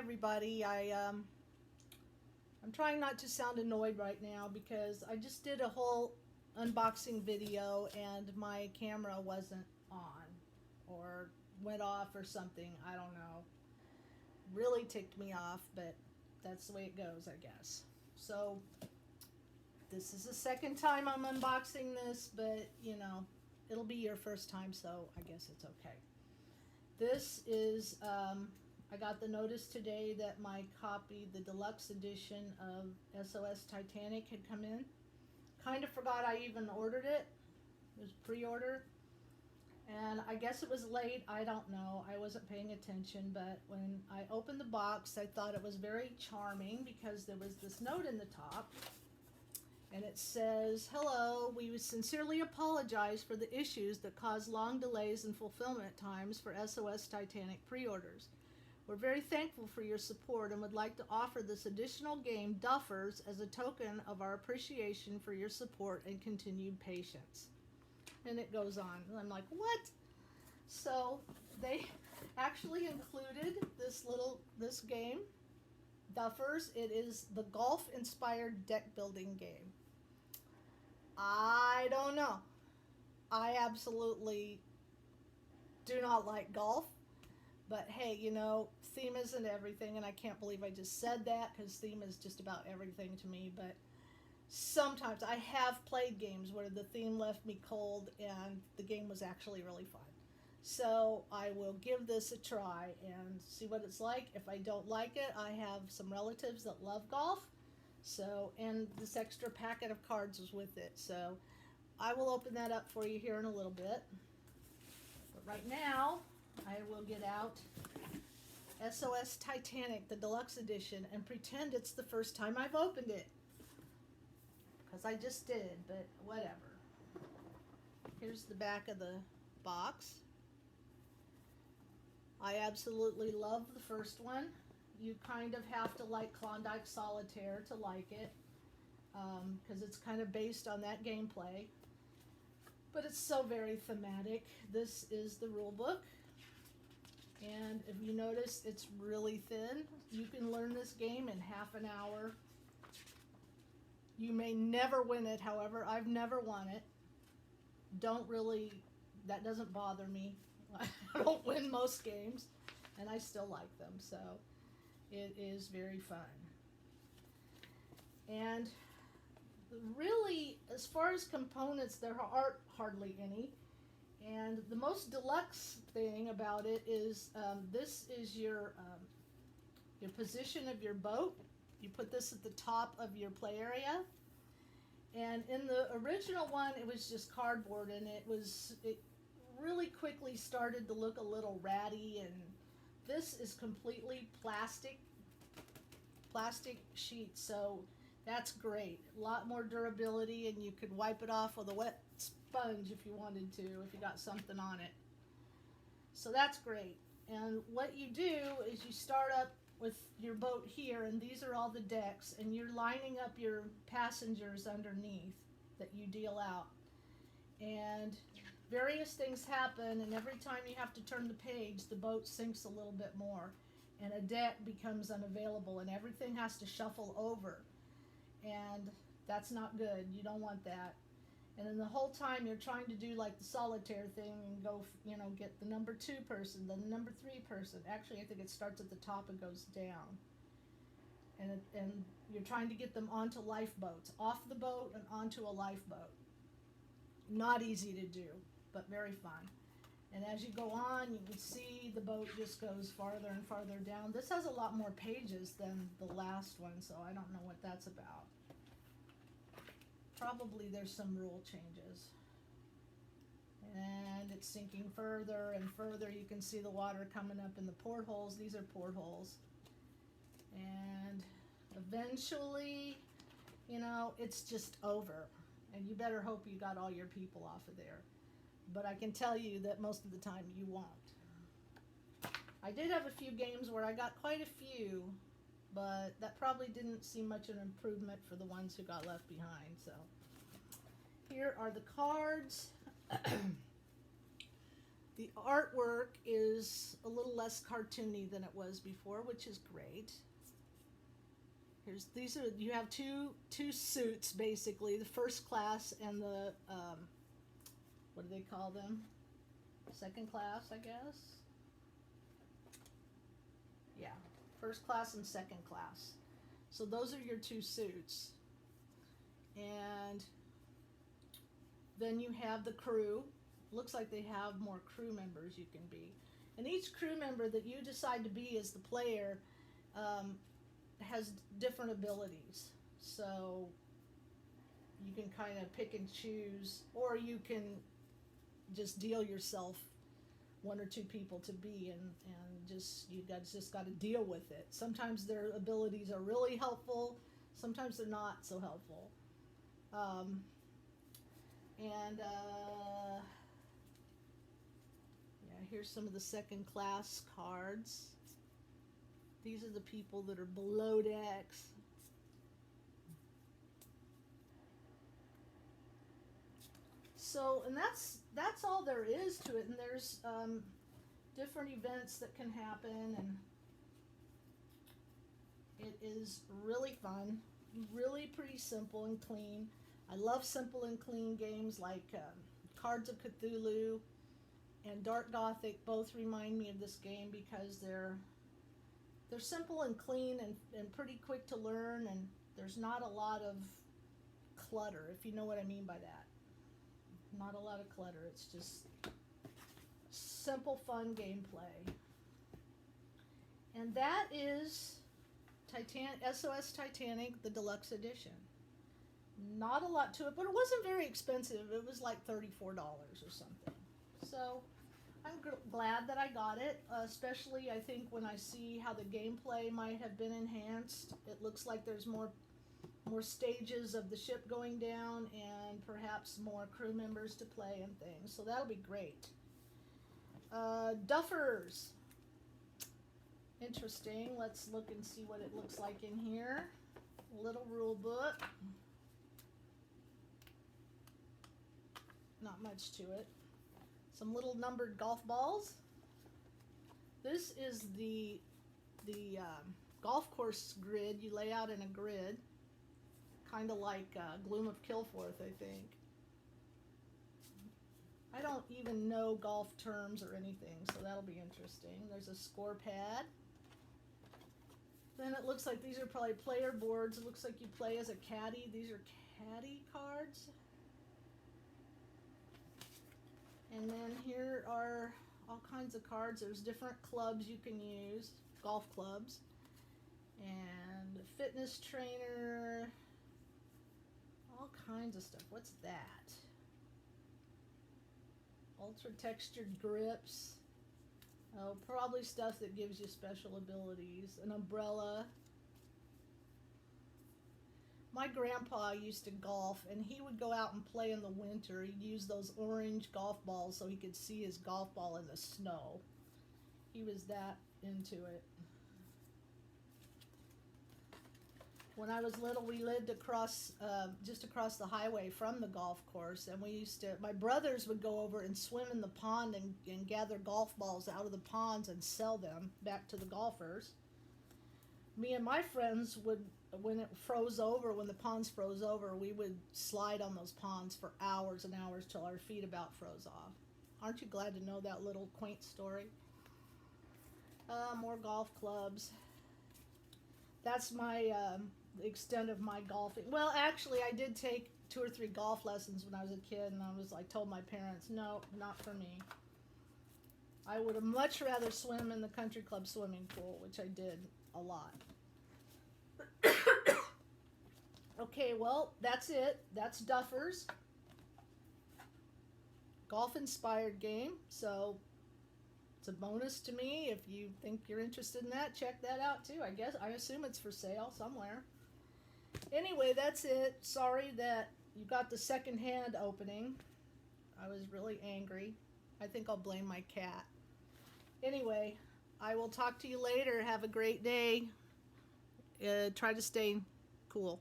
everybody. I'm trying not to sound annoyed right now because I just did a whole unboxing video and my camera wasn't on or went off or something. I don't know. Really ticked me off, but that's the way it goes, I guess. So this is the second time I'm unboxing this, but you know, it'll be your first time, so I guess it's okay. This is, I got the notice today that my copy, the deluxe edition of SOS Titanic, had come in. Kind of forgot I even ordered it. It was pre-order. And I guess it was late. I don't know. I wasn't paying attention. But when I opened the box, I thought it was very charming because there was this note in the top. And it says, "Hello, we sincerely apologize for the issues that caused long delays in fulfillment times for SOS Titanic pre-orders. We're very thankful for your support and would like to offer this additional game, Duffers, as a token of our appreciation for your support and continued patience." And it goes on. And I'm like, what? So they actually included this game, Duffers. It is the golf-inspired deck building game. I don't know. I absolutely do not like golf. But hey, you know, theme isn't everything, and I can't believe I just said that because theme is just about everything to me. But sometimes I have played games where the theme left me cold and the game was actually really fun. So I will give this a try and see what it's like. If I don't like it, I have some relatives that love golf. So, and this extra packet of cards is with it. So I will open that up for you here in a little bit. But right now, I will get out SOS Titanic, the Deluxe Edition, and pretend it's the first time I've opened it. Because I just did, but whatever. Here's the back of the box. I absolutely love the first one. You kind of have to like Klondike Solitaire to like it, because it's kind of based on that gameplay. But it's so very thematic. This is the rule book. And if you notice, it's really thin. You can learn this game in half an hour. You may never win it, however. I've never won it. That doesn't bother me. I don't win most games, and I still like them, so it is very fun. And really, as far as components, there aren't hardly any. And the most deluxe thing about it is this is your position of your boat. You put this at the top of your play area. And in the original one, it was just cardboard, and it really quickly started to look a little ratty. And this is completely plastic sheet, so that's great. A lot more durability, and you could wipe it off with a wet sponge if you wanted to, if you got something on it. So that's great. And what you do is you start up with your boat here, and these are all the decks, and you're lining up your passengers underneath that you deal out. And various things happen, and every time you have to turn the page, the boat sinks a little bit more, and a deck becomes unavailable, and everything has to shuffle over. And that's not good. You don't want that. And then the whole time you're trying to do like the solitaire thing and go, you know, get the number 2 person, then the number 3 person. Actually, I think it starts at the top and goes down. And you're trying to get them onto lifeboats, off the boat and onto a lifeboat. Not easy to do, but very fun. And as you go on, you can see the boat just goes farther and farther down. This has a lot more pages than the last one, so I don't know what that's about. Probably there's some rule changes. And it's sinking further and further. You can see the water coming up in the portholes. These are portholes. And eventually, you know, it's just over. And you better hope you got all your people off of there. But I can tell you that most of the time you won't. I did have a few games where I got quite a few, but that probably didn't seem much of an improvement for the ones who got left behind. So here are the cards. The artwork is a little less cartoony than it was before, which is great. You have two suits basically, the first class and the what do they call them? Second class, I guess. Yeah, first class and second class. So those are your two suits. And then you have the crew. Looks like they have more crew members you can be. And each crew member that you decide to be as the player has different abilities. So you can kind of pick and choose, or you can just deal yourself one or two people to be, and you guys just got to deal with it. Sometimes their abilities are really helpful, sometimes they're not so helpful. Yeah, here's some of the second class cards. These are the people that are below decks. So, and that's all there is to it. And there's different events that can happen, and it is really fun, really pretty simple and clean. I love simple and clean games like Cards of Cthulhu and Dark Gothic. Both remind me of this game because they're simple and clean and pretty quick to learn, and there's not a lot of clutter, if you know what I mean by that. Not a lot of clutter. It's just simple, fun gameplay. And that is SOS Titanic, the Deluxe Edition. Not a lot to it, but it wasn't very expensive. It was like $34 or something. So I'm glad that I got it, especially I think when I see how the gameplay might have been enhanced. It looks like there's more stages of the ship going down and perhaps more crew members to play and things. So that'll be great. Duffers. Interesting. Let's look and see what it looks like in here. Little rule book. Not much to it. Some little numbered golf balls. This is the golf course grid. You lay out in a grid, kind of like Gloom of Kilforth, I think. I don't even know golf terms or anything, so that'll be interesting. There's a score pad. Then it looks like these are probably player boards. It looks like you play as a caddy. These are caddy cards. And then here are all kinds of cards. There's different clubs you can use, golf clubs. And a fitness trainer. All kinds of stuff. What's that? Ultra textured grips. Oh, probably stuff that gives you special abilities. An umbrella. My grandpa used to golf, and he would go out and play in the winter. He'd use those orange golf balls so he could see his golf ball in the snow. He was that into it. When I was little, we lived just across the highway from the golf course, and my brothers would go over and swim in the pond and gather golf balls out of the ponds and sell them back to the golfers. Me and my friends would, when the ponds froze over, we would slide on those ponds for hours and hours till our feet about froze off. Aren't you glad to know that little quaint story? More golf clubs. That's my extent of my golfing. Well, actually, I did take 2 or 3 golf lessons when I was a kid, and I told my parents, no, not for me. I would have much rather swim in the country club swimming pool, which I did a lot. Okay, well, that's it. That's Duffers. Golf-inspired game, so it's a bonus to me. If you think you're interested in that, check that out too. I assume it's for sale somewhere. Anyway, that's it. Sorry that you got the second-hand opening. I was really angry. I think I'll blame my cat. Anyway, I will talk to you later. Have a great day. Try to stay cool.